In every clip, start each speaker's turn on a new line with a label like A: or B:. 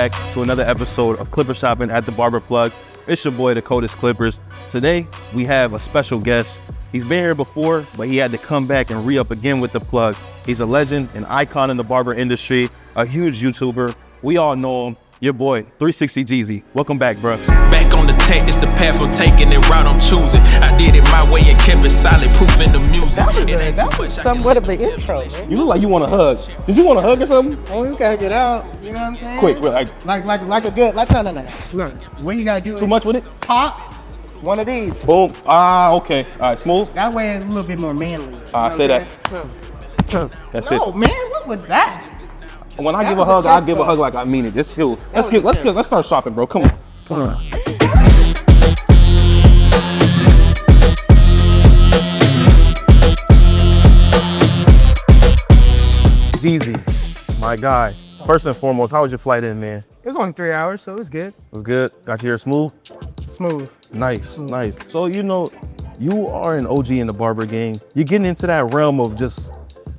A: back to another episode of Clipper Shopping at the Barber Plug. It's your boy, the coldest Clippers. Today, we have a special guest. He's been here before, but he had to come back and re-up again with the plug. He's a legend, an icon in the barber industry, a huge YouTuber. We all know him. Your boy, 360 Jeezy. Welcome back, bro.
B: Back on the tech, it's the path I'm taking, the route I'm choosing. I did it my way and kept it solid, proof in the music.
C: That was somewhat of an intro, man.
A: You look like you want a hug. Did you want a hug or something?
C: Oh, you gotta get out. You know what I'm saying?
A: Quick,
C: like a good, no. Look, what you gotta do?
A: Too much with it?
C: Pop one of these.
A: Boom. Ah, okay. All right, smooth.
C: That way it's a little bit more manly.
A: Say that. That's it.
C: No, man, what was that?
A: When I give a hug, I give a hug like I mean it. Let's start shopping, bro. Come on. Jeezy, my guy. First and foremost, how was your flight in, man?
C: It was only 3 hours, so it was good.
A: It was good. Got you here smooth?
C: Smooth.
A: Nice. So, you know, you are an OG in the barber game. You're getting into that realm of just,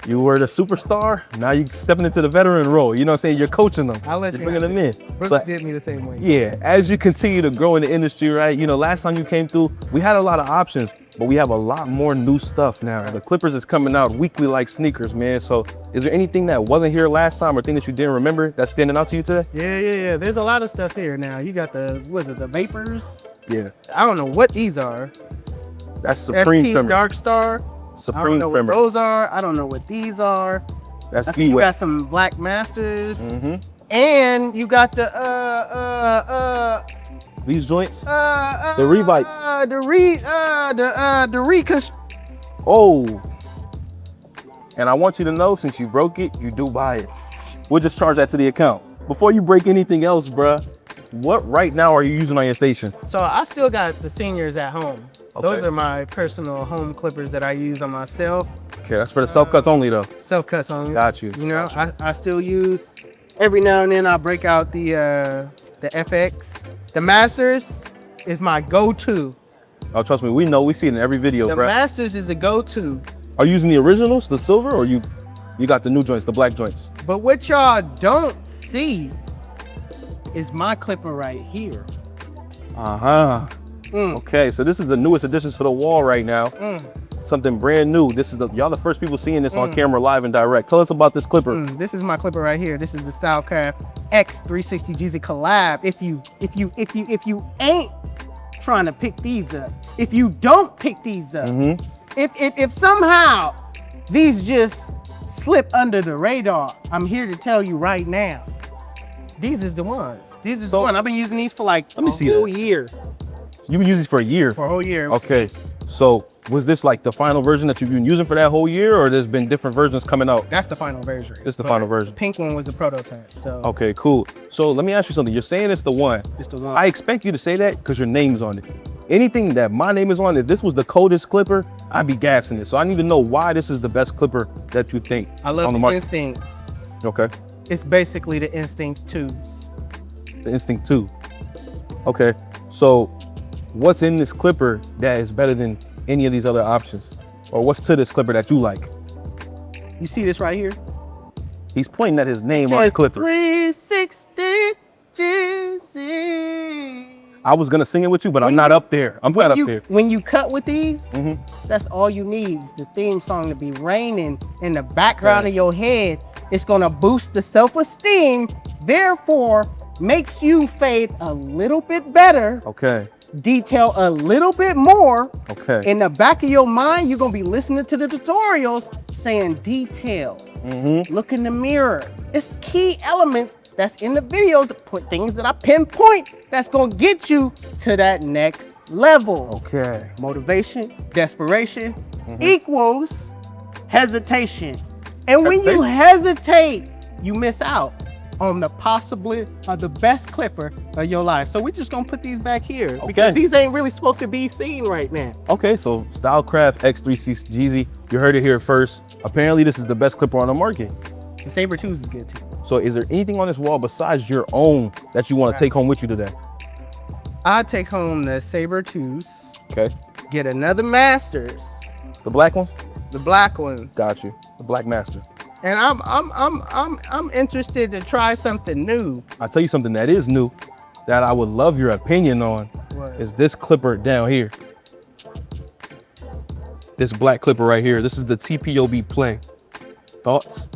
A: you were the superstar, now you stepping into the veteran role. You know what I'm saying? You're coaching them.
C: I'll let
A: You're
C: you
A: bringing them in.
C: Brooks did me the same way.
A: Yeah, as you continue to grow in the industry, right? You know, last time you came through, we had a lot of options, but we have a lot more new stuff now. The Clippers is coming out weekly like sneakers, man. So is there anything that wasn't here last time or thing that you didn't remember that's standing out to you today?
C: Yeah. There's a lot of stuff here now. You got the Vapors?
A: Yeah.
C: I don't know what these are.
A: That's Supreme
C: FP
A: trimmer.
C: Dark Star.
A: Supreme
C: I don't know
A: trimmer.
C: what those are. I don't know what these are.
A: That's
C: I see you
A: E-Wet.
C: got some Black Masters. And you got the
A: These joints?
C: the
A: Rebites.
C: the Recus.
A: Oh. And I want you to know, since you broke it, you do buy it. We'll just charge that to the account. Before you break anything else, bruh, what right now are you using on your station?
C: So I still got the seniors at home.
A: Okay.
C: Those are my personal home clippers that I use on myself.
A: Okay, that's for the self-cuts only though.
C: Self cuts only.
A: Got you.
C: You know, I still use. Every now and then I break out the FX. The Masters is my go-to.
A: Oh, trust me, we know. We see it in every video,
C: The
A: bruh.
C: Masters is the go-to.
A: Are you using the originals, the silver, or you got the new joints, the black joints?
C: But what y'all don't see is my clipper right here.
A: Okay, so this is the newest additions to the wall right now. Something brand new. This is y'all the first people seeing this on camera live and direct. Tell us about this clipper.
C: This is my clipper right here. This is the Stylecraft X 360 Jeezy collab. If you ain't trying to pick these up, if you don't pick these up, if somehow these just slip under the radar, I'm here to tell you right now, these is the ones. These is the one. I've been using these for like a whole year.
A: You've been using these for a year.
C: For a whole year.
A: Okay, so was this like the final version that you've been using for that whole year, or there's been different versions coming out?
C: That's the final version.
A: It's the final version.
C: The pink one was the prototype. So
A: Okay, cool. So let me ask you something. You're saying it's the one.
C: it's the one.
A: I expect you to say that because your name's on it. Anything that my name is on, if this was the coldest clipper, I'd be gassing it. So I need to know why this is the best clipper that you think
C: I love
A: on
C: the
A: market.
C: Instincts.
A: Okay,
C: It's basically the Instinct 2s.
A: the Instinct 2. Okay, so what's in this clipper that is better than any of these other options? Or what's to this clipper that you like?
C: You see this right here?
A: He's pointing at his name on the
C: Says
A: clipper.
C: 360 Jeezy.
A: I was gonna sing it with you, but I'm not up there. I'm not up there.
C: When you cut with these, that's all you need is the theme song to be raining in the background of your head. It's gonna boost the self-esteem, therefore makes you fade a little bit better,
A: Okay,
C: detail a little bit more.
A: okay.
C: In the back of your mind, you're gonna be listening to the tutorials saying detail, look in the mirror. It's key elements that's in the videos, the things that I pinpoint that's gonna get you to that next level.
A: Okay.
C: Motivation, desperation equals hesitation. And when you hesitate, you miss out on the possibly the best clipper of your life. So we're just gonna put these back here because these ain't really supposed to be seen right now.
A: Okay, so Stylecraft X360 Jeezy, you heard it here first. Apparently this is the best clipper on the market.
C: The Saber 2s is good too.
A: So is there anything on this wall besides your own that you want to take home with you today?
C: I take home the Saber 2s,
A: Okay.
C: get another Masters,
A: The black ones?
C: the black ones,
A: Got you. The Black Master.
C: And I'm interested to try something new.
A: I'll tell you something that is new that I would love your opinion on.
C: What?
A: Is this clipper down here. This black clipper right here. This is the TPOB Play. Thoughts?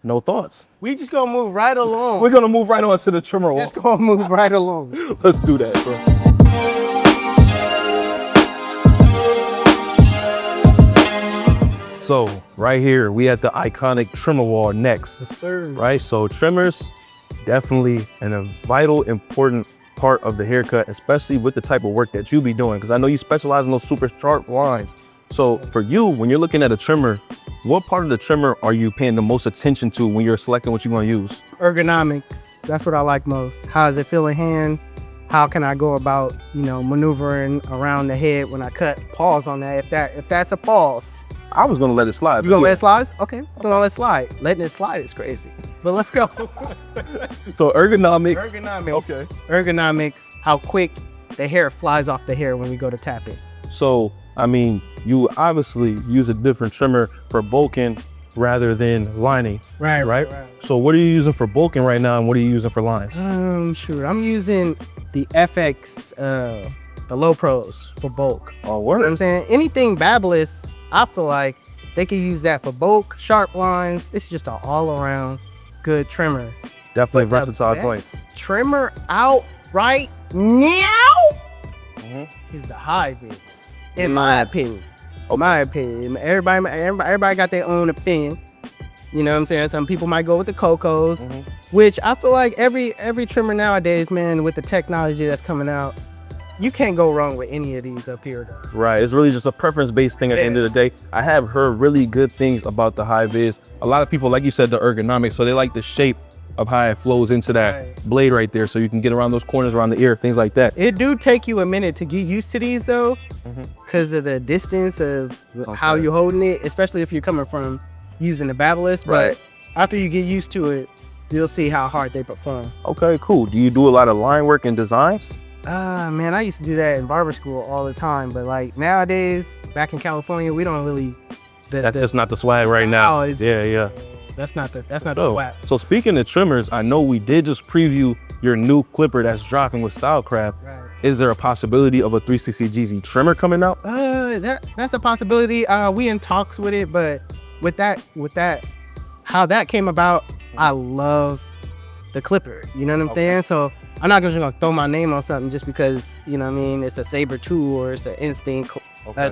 A: No thoughts.
C: We just gonna move right along.
A: We're gonna move right on to the trimmer wall.
C: just gonna move right along.
A: Let's do that, bro. So right here, we at the iconic trimmer wall next.
C: Yes, sir.
A: Right, so trimmers, definitely a vital, important part of the haircut, especially with the type of work that you be doing, because I know you specialize in those super sharp lines. So for you, when you're looking at a trimmer, what part of the trimmer are you paying the most attention to when you're selecting what you're gonna use?
C: Ergonomics, that's what I like most. How does it feel in hand? How can I go about, maneuvering around the head when I cut? Pause on that, if that's a pause.
A: I was gonna let it slide.
C: You gonna let it slide? Okay, we're gonna let it slide. Letting it slide is crazy, but let's go.
A: So ergonomics.
C: Okay. Ergonomics, how quick the hair flies off the hair when we go to tap it.
A: So, I mean, you obviously use a different trimmer for bulking rather than lining. Right? So what are you using for bulking right now and what are you using for lines?
C: Sure, I'm using the FX, the Low Pros for bulk.
A: Oh,
C: You
A: word.
C: know what I'm saying? Anything Babyless, I feel like they can use that for bulk, sharp lines. It's just an all-around good trimmer.
A: Definitely
C: But the
A: versatile
C: best
A: joint.
C: trimmer out right now is the high vis, in my opinion. Everybody got their own opinion. You know what I'm saying? Some people might go with the Cocos, which I feel like every trimmer nowadays, man, with the technology that's coming out, you can't go wrong with any of these up here, though.
A: Right, it's really just a preference-based thing at the end of the day. I have heard really good things about the high vis. A lot of people, like you said, the ergonomics, so they like the shape of how it flows into that blade right there, so you can get around those corners around the ear, things like that.
C: It do take you a minute to get used to these, though, because of the distance of how you're holding it, especially if you're coming from using the Babyless. But after you get used to it, you'll see how hard they perform.
A: Okay, cool. Do you do a lot of line work and designs?
C: Man, I used to do that in barber school all the time, but like nowadays, back in California, we don't really.
A: That's just not the swag right now. Yeah.
C: That's not the
A: Oh,
C: swag.
A: so speaking of trimmers, I know we did just preview your new clipper that's dropping with Stylecraft.
C: Right.
A: Is there a possibility of a 360 Jeezy trimmer coming out?
C: That's a possibility. We in talks with it, but with that, how that came about, I love the clipper. You know what I'm saying? So I'm not just gonna throw my name on something just because, you know what I mean, it's a Saber 2 or it's an Instinct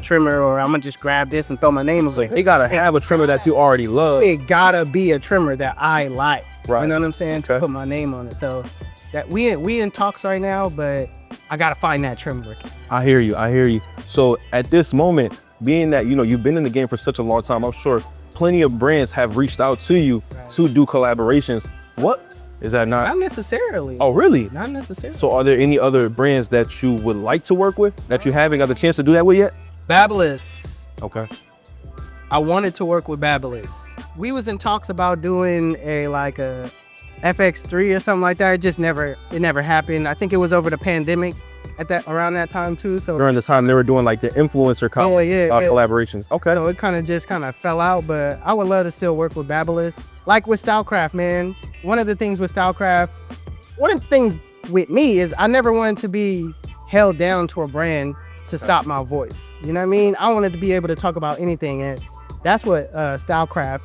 C: trimmer, or I'm gonna just grab this and throw my name on it.
A: They gotta have a trimmer that you already love.
C: It gotta be a trimmer that I like.
A: Right.
C: You know what I'm saying? To put my name on it. So that we in talks right now, but I gotta find that trimmer.
A: I hear you. So at this moment, being that, you've been in the game for such a long time, I'm sure plenty of brands have reached out to you to do collaborations. What? Is that not?
C: Not necessarily.
A: Oh, really?
C: Not necessarily.
A: So are there any other brands that you would like to work with that you haven't got the chance to do that with yet?
C: Babyless.
A: Okay.
C: I wanted to work with Babyless. We was in talks about doing a FX3 or something like that. It never happened. I think it was over the pandemic around that time too. So
A: During the time they were doing like the influencer collaborations. Okay.
C: So it kind of fell out, but I would love to still work with Babyless. Like with Stylecraft, man. One of the things with Stylecraft, one of the things with me is I never wanted to be held down to a brand to stop my voice. You know what I mean? I wanted to be able to talk about anything, and that's what Stylecraft,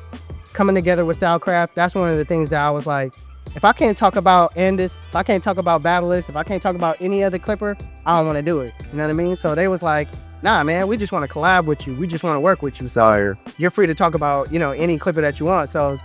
C: coming together with Stylecraft, that's one of the things that I was like, if I can't talk about Andis, if I can't talk about Babyless, if I can't talk about any other clipper, I don't want to do it. You know what I mean? So they was like, nah, man, we just want to collab with you. We just want to work with you. So you're free to talk about, any clipper that you want. So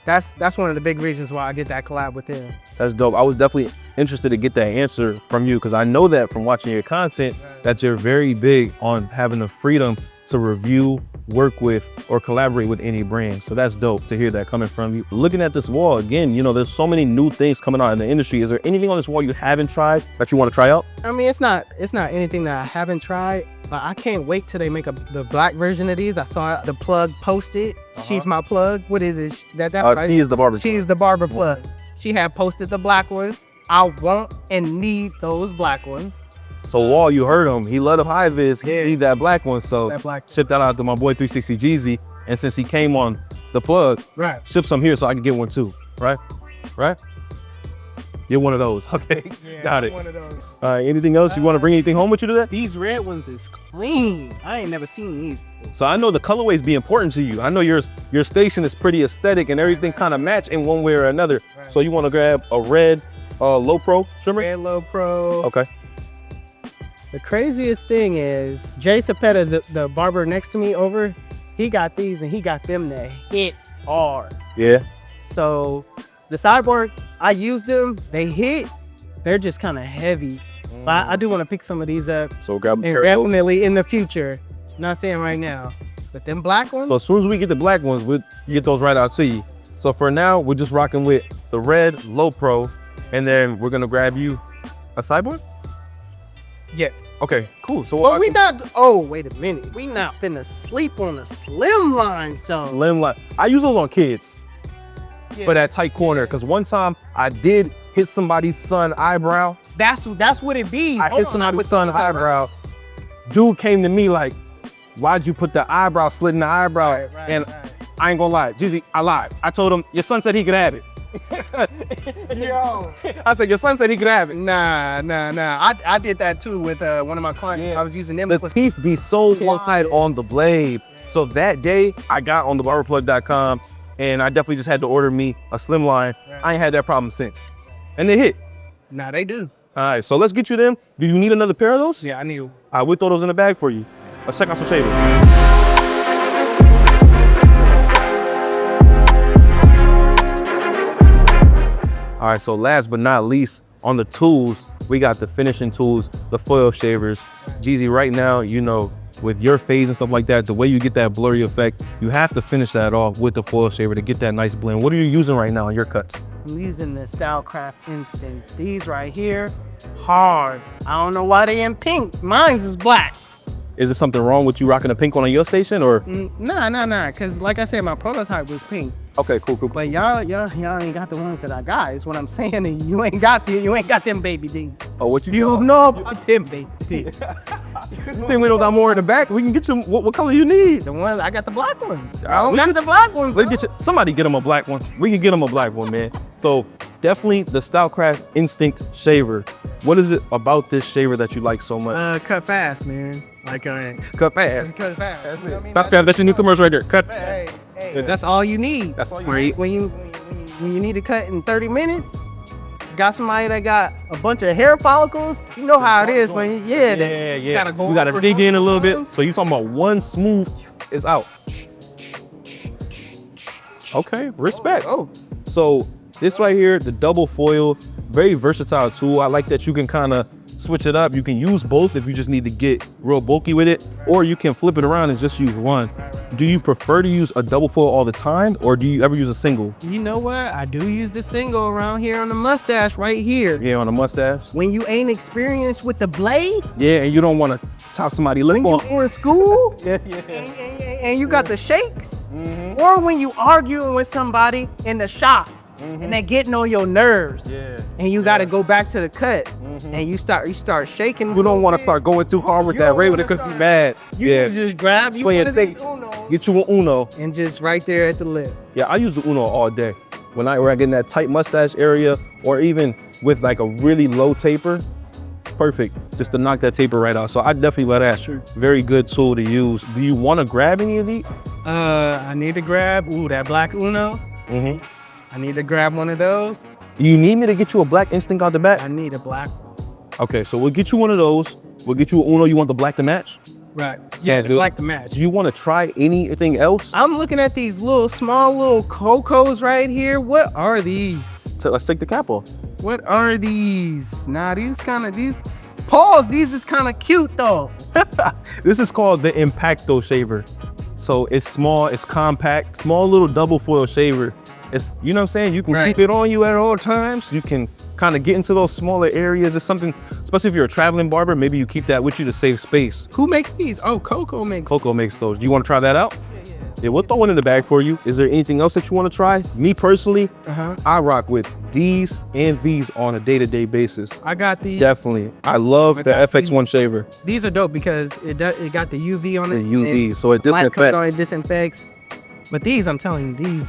C: that's one of the big reasons why I get that collab with them.
A: That's dope. I was definitely interested to get that answer from you because I know that from watching your content that you're very big on having the freedom to review, work with, or collaborate with any brand. So that's dope to hear that coming from you. Looking at this wall, again, there's so many new things coming out in the industry. Is there anything on this wall you haven't tried that you want to try out?
C: I mean, it's not anything that I haven't tried. But I can't wait till they make the black version of these. I saw the plug posted. She's my plug. What is it?
A: She is the barber.
C: She's the barber plug. She had posted the black ones. I want and need those black ones.
A: So Wall, you heard him. He love the high vis. He
C: Yeah.
A: need that black one. So
C: That black.
A: ship that out to my boy 360 Jeezy. And since he came on the plug,
C: Right.
A: ship some here so I can get one too. Right? Right? Get one of those. Okay.
C: Yeah,
A: Got it.
C: One of those.
A: All right. Anything else? You want to bring anything home with you today?
C: These red ones is clean. I ain't never seen these.
A: So I know the colorways be important to you. I know your station is pretty aesthetic and everything kind of match in one way or another.
C: Right.
A: So you want to grab a red low pro trimmer?
C: Red Low Pro.
A: Okay.
C: The craziest thing is Jay Cepeda, the barber next to me over, he got these and he got them to hit hard.
A: Yeah.
C: So the sideboard, I used them, they hit, they're just kind of heavy. But I do want to pick some of these up
A: So grab a
C: and
A: pair of those.
C: definitely in the future. Not saying right now, but them black ones,
A: So as soon as we get the black ones, we'll get those right out to you. So for now, we're just rocking with the red low pro, and then we're gonna grab you a sideboard.
C: yeah.
A: Okay, cool. So
C: But we not, oh, wait a minute. We not finna sleep on the slim lines though.
A: limb line. I use those on kids
C: Yeah.
A: for that tight corner. Cause one time I did hit somebody's son eyebrow.
C: That's what it be.
A: I
C: Hold
A: hit
C: on,
A: somebody's
C: put
A: son
C: these up, right?
A: eyebrow. Dude came to me like, why'd you put the eyebrow slit in the eyebrow?
C: Right,
A: And
C: right.
A: I ain't gonna lie, Jeezy, I lied. I told him, your son said he could have it.
C: Yo.
A: I said, your son said he could have it.
C: Nah. I did that too with one of my clients.
A: Yeah.
C: I was using them.
A: The
C: It was-
A: teeth be so
C: Teeth.
A: wide on the blade. So that day, I got on the barberplug.com and I definitely just had to order me a slimline.
C: Right.
A: I ain't had that problem since. And they hit.
C: Nah, they do.
A: All right, so let's get you them. Do you need another pair of those?
C: Yeah, I knew.
A: We'll throw those in the bag for you. Let's check out some shavers. All right, so last but not least, on the tools, we got the finishing tools, the foil shavers. Jeezy, right now, you know, with your fades and stuff like that, the way you get that blurry effect, you have to finish that off with the foil shaver to get that nice blend. What are you using right now on your cuts?
C: I'm using the Stylecraft Instincts. These right here, hard. I don't know why they in pink. Mine's is black.
A: Is there something wrong with you rocking a pink one on your station, or?
C: Nah. Cause like I said, my prototype was pink.
A: Okay, cool.
C: But y'all ain't got the ones that I got. Is what I'm saying. And you ain't got them, baby D.
A: Oh, what
C: You don't know about them, baby D.
A: You think we don't got more in the back? We can get you, what color you need?
C: The ones I got the black ones. I don't got the black ones.
A: Let's get you, somebody get him a black one. We can get him a black one, man. So definitely the Stylecraft Instinct shaver. What is it about this shaver that you like so much?
C: Cut fast, man. Like
A: Cut fast.
C: cut fast. You know what I mean?
A: That's your new commercial right there. Cut fast.
C: Hey, that's all you need.
A: That's all you need.
C: When you need to cut in 30 minutes, got somebody that got a bunch of hair follicles. You know how it is when
A: Yeah.
C: Gotta go
A: You gotta
C: over
A: dig in a little bit.
C: those.
A: So you talking about one smooth is out. Okay, respect.
C: Oh,
A: So this right here, the double foil, very versatile tool. I like that you can kind of switch it up. You can use both if you just need to get real bulky with it, or you can flip it around and just use one. Do you prefer to use a double foil all the time, or do you ever use a single?
C: you know what? I do use the single around here on the mustache right here.
A: Yeah, on a mustache.
C: When you ain't experienced with the blade,
A: Yeah, and you don't want to chop somebody lip
C: when you
A: off.
C: in school,
A: Yeah.
C: and you got the shakes, or when you arguing with somebody in the shop and they getting on your nerves,
A: Yeah.
C: and you got to go back to the cut, and you start shaking.
A: You don't want to start going too hard with
C: You
A: that
C: don't
A: ray,
C: wanna
A: it could be
C: start-
A: bad.
C: You
A: Yeah.
C: can just grab you
A: Play
C: one
A: it
C: of these
A: safe.
C: Unos
A: Get you an Uno.
C: and just right there at the lip.
A: Yeah, I use the Uno all day. When I get in that tight mustache area, or even with like a really low taper, it's perfect just to knock that taper right out. So I definitely let that. Very good tool to use. Do you want to grab any of these?
C: I need to grab that black Uno.
A: Mm-hmm.
C: I need to grab one of those.
A: You need me to get you a black Instinct out the back?
C: I need a black.
A: Okay, so we'll get you one of those. We'll get you an Uno. You want the black to match?
C: Right. Yeah,
A: Sounds
C: the
A: good.
C: black to match.
A: Do you want to try anything else?
C: I'm looking at these small little Cocos right here. What are these?
A: So let's take the cap off.
C: What are these? Nah, these pause. These is kind of cute though.
A: This is called the Impacto shaver. So it's small, it's compact, small little double foil shaver. It's, you know what I'm saying? You can
C: Right.
A: keep it on you at all times. You can kind of get into those smaller areas. It's something, especially if you're a traveling barber, maybe you keep that with you to save space.
C: Who makes these? Oh, Coco makes.
A: Coco makes those. Do you want to try that out? Yeah, we'll throw one in the bag for you. Is there anything else that you want to try? Me personally, I rock with these and these on a day-to-day basis.
C: I got these.
A: Definitely. I love the FX1 shaver.
C: These are dope because it got the UV on it.
A: The UV, so it
C: black coat on
A: disinfects.
C: it disinfects. But these, I'm telling you,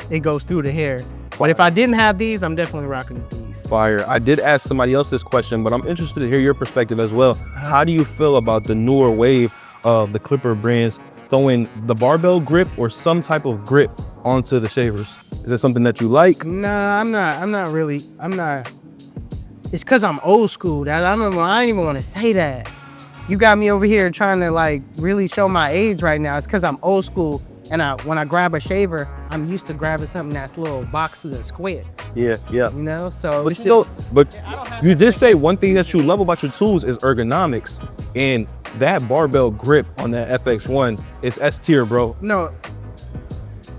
C: it goes through the hair. But if I didn't have these, I'm definitely rocking these.
A: Fire. I did ask somebody else this question, but I'm interested to hear your perspective as well. How do you feel about the newer wave of the clipper brands throwing the barbell grip or some type of grip onto the shavers? Is it something that you like?
C: Nah, I'm not. It's cause I'm old school. I don't even want to say that. You got me over here trying to like really show my age right now. It's cause I'm old school. And when I grab a shaver, I'm used to grabbing something that's a little box of the square.
A: Yeah.
C: You know, so
A: But,
C: it's
A: you did say one thing that you love about your tools is ergonomics. And that barbell grip on that FX1 is S tier, bro.
C: No,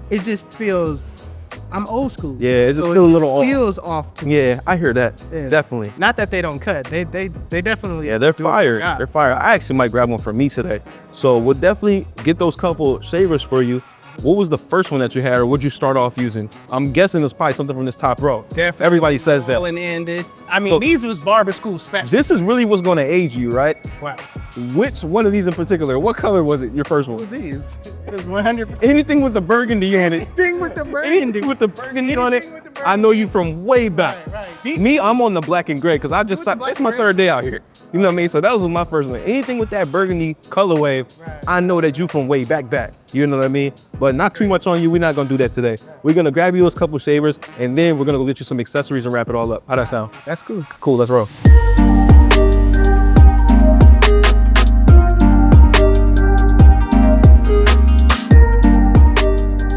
C: it just feels, I'm old school.
A: Yeah, it just
C: so
A: feels a little off.
C: feels off to me.
A: Yeah, I hear that.
C: Yeah.
A: Definitely.
C: Not that they don't cut. They definitely.
A: Yeah, they're
C: do a good
A: fire.
C: job.
A: They're fire. I actually might grab one for me today. So we'll definitely get those couple shavers for you. What was the first one that you had, or what'd you start off using? I'm guessing it's probably something from this top row.
C: Definitely.
A: Everybody says that.
C: Rolling in this. I mean,
A: So-
C: these was barber school special.
A: This is really what's going to age you, right?
C: Wow.
A: Which one of these in particular? What color was it, your first one?
C: What was these? It was 100%.
A: Anything with the burgundy on it.
C: Anything with the burgundy.
A: Anything with the burgundy on it.
C: Anything with the
A: I know you from way back.
C: Right.
A: Me, I'm on the black and gray because I just
C: with the
A: stopped.
C: black
A: It's my
C: and
A: third day out here. You know what I mean? So that was my first one. Anything with that burgundy colorway,
C: Right.
A: I know that you from way back. You know what I mean? But not too much on you. We're not gonna do that today. We're gonna grab you those couple shavers and then we're gonna go get you some accessories and wrap it all up. How that sound?
C: That's cool.
A: Cool, let's roll.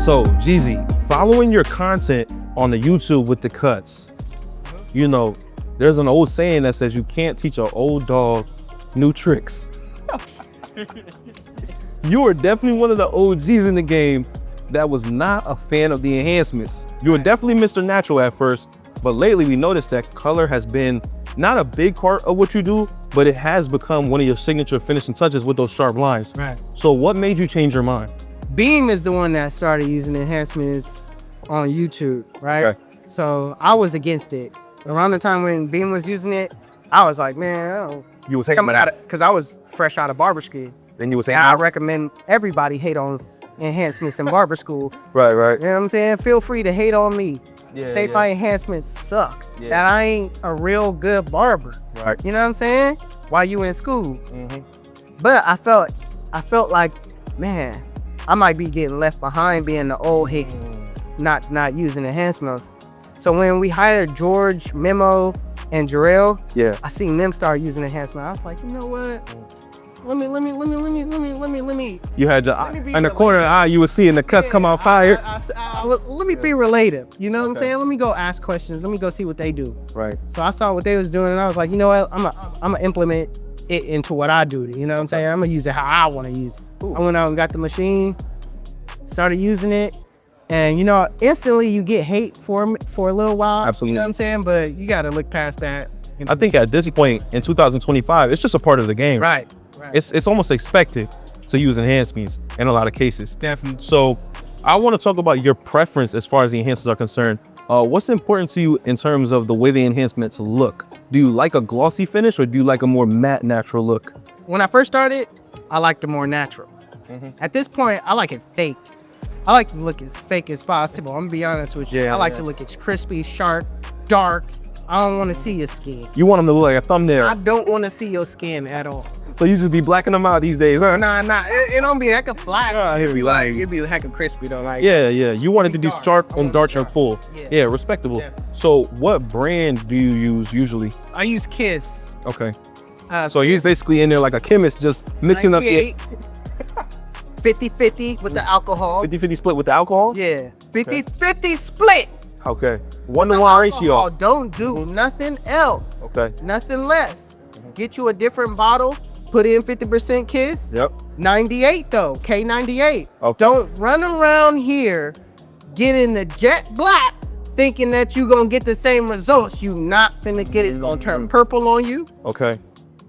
A: So, Jeezy, following your content on the YouTube with the cuts, you know, there's an old saying that says you can't teach an old dog new tricks. You are definitely one of the OGs in the game that was not a fan of the enhancements. You were definitely Mr. Natural at first, but lately we noticed that color has been not a big part of what you do, but it has become one of your signature finishing touches with those sharp lines.
C: Right.
A: So what made you change your mind?
C: Beam is the one that started using enhancements on YouTube, right?
A: Okay.
C: So I was against it. Around the time when Beam was using it, I was like, man, I don't
A: You was
C: come out because I was fresh out of barber school.
A: Then you was saying,
C: And I recommend everybody hate on enhancements in barber school.
A: right.
C: You know what I'm saying? Feel free to hate on me.
A: Yeah,
C: Say
A: yeah.
C: my enhancements suck.
A: Yeah.
C: That I ain't a real good barber.
A: Right.
C: You know what I'm saying? While you in school.
A: Mhm.
C: But I felt like, man, I might be getting left behind being the old hate, not using enhancements. So when we hired George, Memo, and Jarrell,
A: Yeah.
C: I seen them start using enhancement. I was like, you know what? Let me.
A: You had
C: Let me be
A: in the corner of the eye, you was seeing the cuts come out fire.
C: Let me be relative. You know what I'm
A: Okay.
C: saying? Let me go ask questions. Let me go see what they do.
A: Right.
C: So I saw what they was doing, and I was like, you know what? I'm gonna implement it into what I do. You know what I'm saying? I'm gonna use it how I want to use it. I went out and got the machine, started using it, and you know, instantly you get hate for a little while.
A: Absolutely.
C: You know what I'm saying? But you gotta look past that.
A: I think at this point in 2025, it's just a part of the game.
C: Right.
A: It's almost expected to use enhancements in a lot of cases.
C: Definitely.
A: So I want to talk about your preference as far as the enhancements are concerned. What's important to you in terms of the way the enhancements look? Do you like a glossy finish or do you like a more matte natural look?
C: When I first started, I liked it more natural. At this point, I like it fake. I like to look as fake as possible. I'm gonna be honest with you.
A: Yeah,
C: I like
A: yeah.
C: to look as crispy, sharp, dark. I don't want to see your skin.
A: You want them to look like a thumbnail.
C: I don't want to see your skin at all.
A: So you just be blacking them out these days, huh?
C: Nah, it don't be heck of black.
A: it'd be like-
C: it'd be heck of crispy though. Like
A: Yeah. You want it to be
C: dark.
A: sharp
C: I want
A: and
C: it
A: dark
C: sharp.
A: and full.
C: Yeah.
A: Respectable.
C: Definitely.
A: So what brand do you use usually?
C: I use Kiss.
A: Okay. So you're basically in there like a chemist, just mixing up the
C: 50-50 with the alcohol.
A: 50-50 split with the alcohol?
C: Yeah, 50-50 split.
A: Okay. 1 to
C: The
A: 1
C: alcohol,
A: ratio.
C: don't do nothing else.
A: Okay.
C: Nothing less. Get you a different bottle. Put in 50% Kiss.
A: Yep.
C: 98 though, K98.
A: Okay.
C: Don't run around here getting the jet black thinking that you gonna get the same results. You not finna get it. It's gonna turn purple on you.
A: Okay.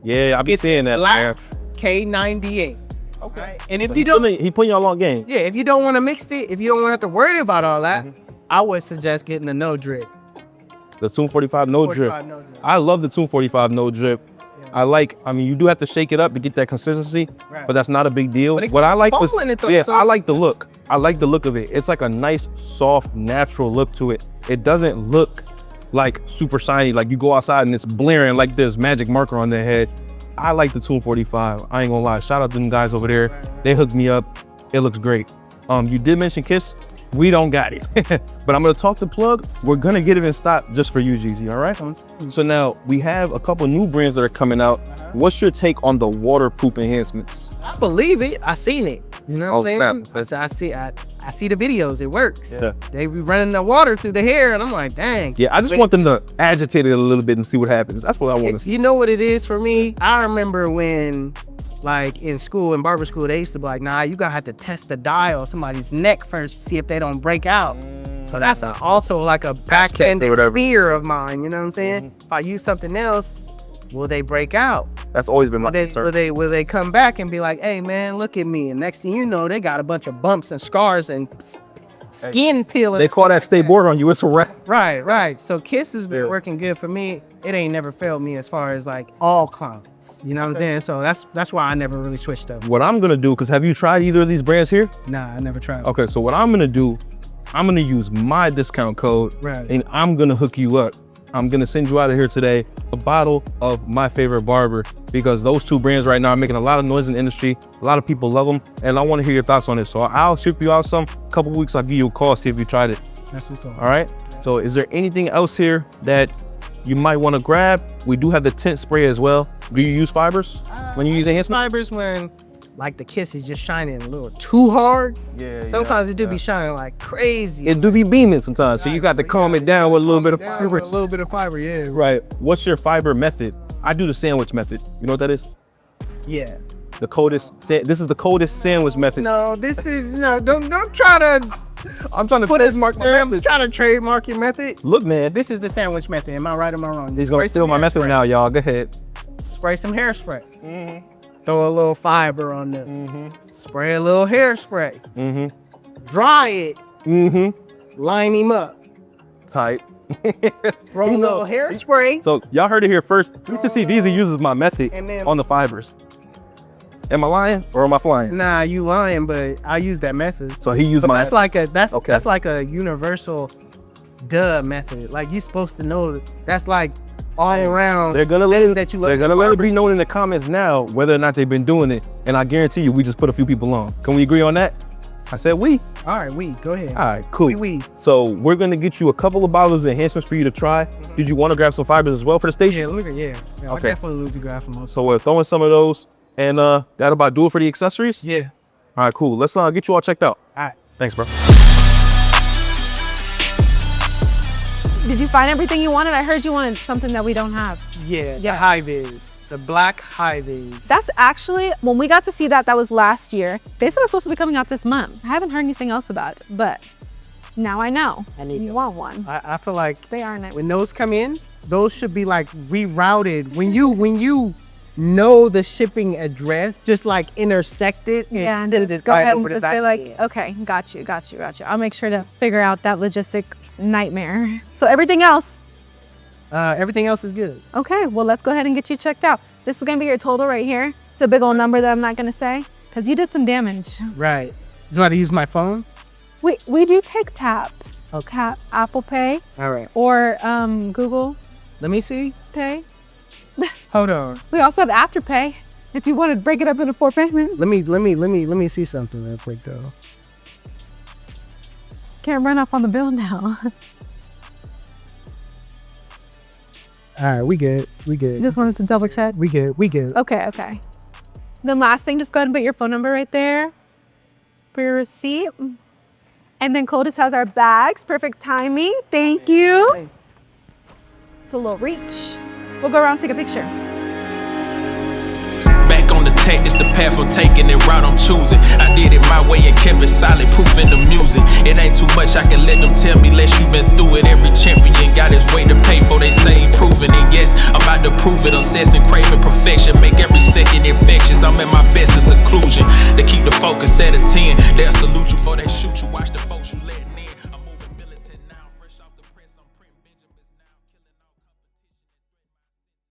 A: Yeah, I be seeing that.
C: Black
A: Man.
C: K98.
A: Okay.
C: Right? And if you don't,
A: he putting y'all on game.
C: yeah, if you don't want to mix it, if you don't want to have to worry about all that, I would suggest getting the no drip.
A: The Tune 45 no drip.
C: 45 no drip.
A: I love the Tune 45 no drip. I mean, you do have to shake it up to get that consistency,
C: Right.
A: but that's not a big deal.
C: But it
A: What I like was,
C: ball in it though,
A: yeah,
C: so-
A: I like the look. I like the look of it. It's like a nice, soft, natural look to it. It doesn't look like super shiny, like you go outside and it's blaring like there's magic marker on their head. I like the Tune 45. I ain't gonna lie. Shout out to them guys over there. They hooked me up. It looks great. You did mention Kiss. We don't got it, but I'm gonna talk to Plug. We're gonna get it in stock just for you, Jeezy. All right. So now we have a couple new brands that are coming out. What's your take on the waterproof enhancements?
C: I believe it. I seen it. You know what I'm
A: snap.
C: saying? I see the videos. It works.
A: Yeah.
C: They be running the water through the hair, and I'm like, dang.
A: Yeah, I just want them to agitate it a little bit and see what happens. That's what I want to see.
C: You know what it is for me? I remember when, like in school, in barber school, they used to be like, nah, you gotta have to test the dye on somebody's neck first to see if they don't break out. So that's also like a back-ended fear of mine. You know what I'm saying? If I use something else, will they break out?
A: That's always been my concern.
C: Will they come back and be like, hey man, look at me? And next thing you know, they got a bunch of bumps and scars and skin peeling.
A: They call that stay bored on you. It's a wrap.
C: Right. So Kiss has been working good for me. It ain't never failed me as far as like all clients. You know what I'm saying? So that's why I never really switched up.
A: What I'm gonna do, because have you tried either of these brands here?
C: Nah, I never tried.
A: Okay, so what I'm gonna do, I'm gonna use my discount code,
C: Right.
A: and I'm gonna hook you up. I'm gonna send you out of here today a bottle of my favorite barber, because those two brands right now are making a lot of noise in the industry. A lot of people love them, and I want to hear your thoughts on it. So I'll ship you out some. Couple weeks, I'll give you a call, see if you tried it.
C: That's what's up.
A: All right. So is there anything else here that you might want to grab? We do have the tint spray as well. Do you use fibers when you use enhancement?
C: Fibers when like the Kiss is just shining a little too hard.
A: Yeah.
C: Sometimes it do be shining like crazy.
A: It do be beaming sometimes, so you got to calm it down with a little bit of
C: A
A: fiber.
C: little bit of fiber, yeah.
A: Right. What's your fiber method? I do the sandwich method. You know what that is?
C: Yeah.
A: The coldest. This is the coldest sandwich method.
C: No, this is don't try to
A: I'm trying to
C: put trademark my method. Try to trademark your method.
A: Look, man.
C: This is the sandwich method. Am I right or am I wrong?
A: He's gonna steal my method now, y'all. Go ahead.
C: Spray some hairspray. Throw a little fiber on there. Spray a little hairspray. Dry it. Line him up.
A: Tight.
C: Throw a little hairspray.
A: So y'all heard it here first. You should see Jeezy uses my method
C: And then-
A: on the fibers. Am I lying or am I flying?
C: Nah, you lying, but I use that method.
A: So he used
C: But
A: my.
C: that's like a
A: Okay.
C: that's like a universal method. Like you supposed to know that's like all around.
A: They're gonna let it.
C: that you
A: They're
C: learn
A: gonna
C: in
A: let it
C: barber
A: be known in the comments now whether or not they've been doing it. And I guarantee you, we just put a few people on. Can we agree on that? I said we.
C: All right, go ahead.
A: All right, cool.
C: We.
A: So we're gonna get you a couple of bottles of enhancements for you to try. Did you want to grab some fibers as well for the station?
C: Yeah, look at yeah. I
A: Okay.
C: definitely lose to grab from most.
A: So we're throwing some of those, and that about do it for the accessories.
C: Yeah.
A: All right, cool. Let's get you all checked out.
C: All right.
A: Thanks, bro.
D: Did you find everything you wanted? I heard you wanted something that we don't have.
C: Yeah.
D: Yeah.
C: The high vis, the black high vis.
D: That's actually, when we got to see that was last year. They said it was supposed to be coming out this month. I haven't heard anything else about it, but now I know.
C: I need
D: you
C: those.
D: want one.
C: I feel like
D: They are nice.
C: when those come in, those should be like rerouted. When you know the shipping address, just like intersect it.
D: Yeah, and
C: then
D: just go ahead and just say like, okay, got you. I'll make sure to figure out that logistic nightmare. So everything else,
C: everything else is good.
D: okay, well, let's go ahead and get you checked out. This is gonna be your total right here. It's a big old number that I'm not gonna say because you did some damage.
C: Right. You want to use my phone?
D: We do take tap, Apple Pay,
C: All right.
D: or Google
C: Let me see.
D: Pay.
C: Hold on.
D: We also have Afterpay if you want to break it up into 4 payments.
C: Let me see something real quick though.
D: Can't run off on the bill now.
C: All right, we good.
D: Just wanted to double check.
C: We good.
D: Okay. Then last thing, just go ahead and put your phone number right there for your receipt. And then Coldest has our bags. Perfect timing. Thank you. It's a little reach. We'll go around and take a picture.
B: Back on the intact, it's the path I'm taking and route I'm choosing. I did it my way and kept it solid, proof in the music. It ain't too much I can let them tell me, less you been through it. Every champion got his way to pay for, they say he proven it. Yes, I'm about to prove it, obsessing, craving perfection. Make every second infectious, I'm at my best in seclusion. They keep the focus at a 10, they'll salute you before they shoot you, watch the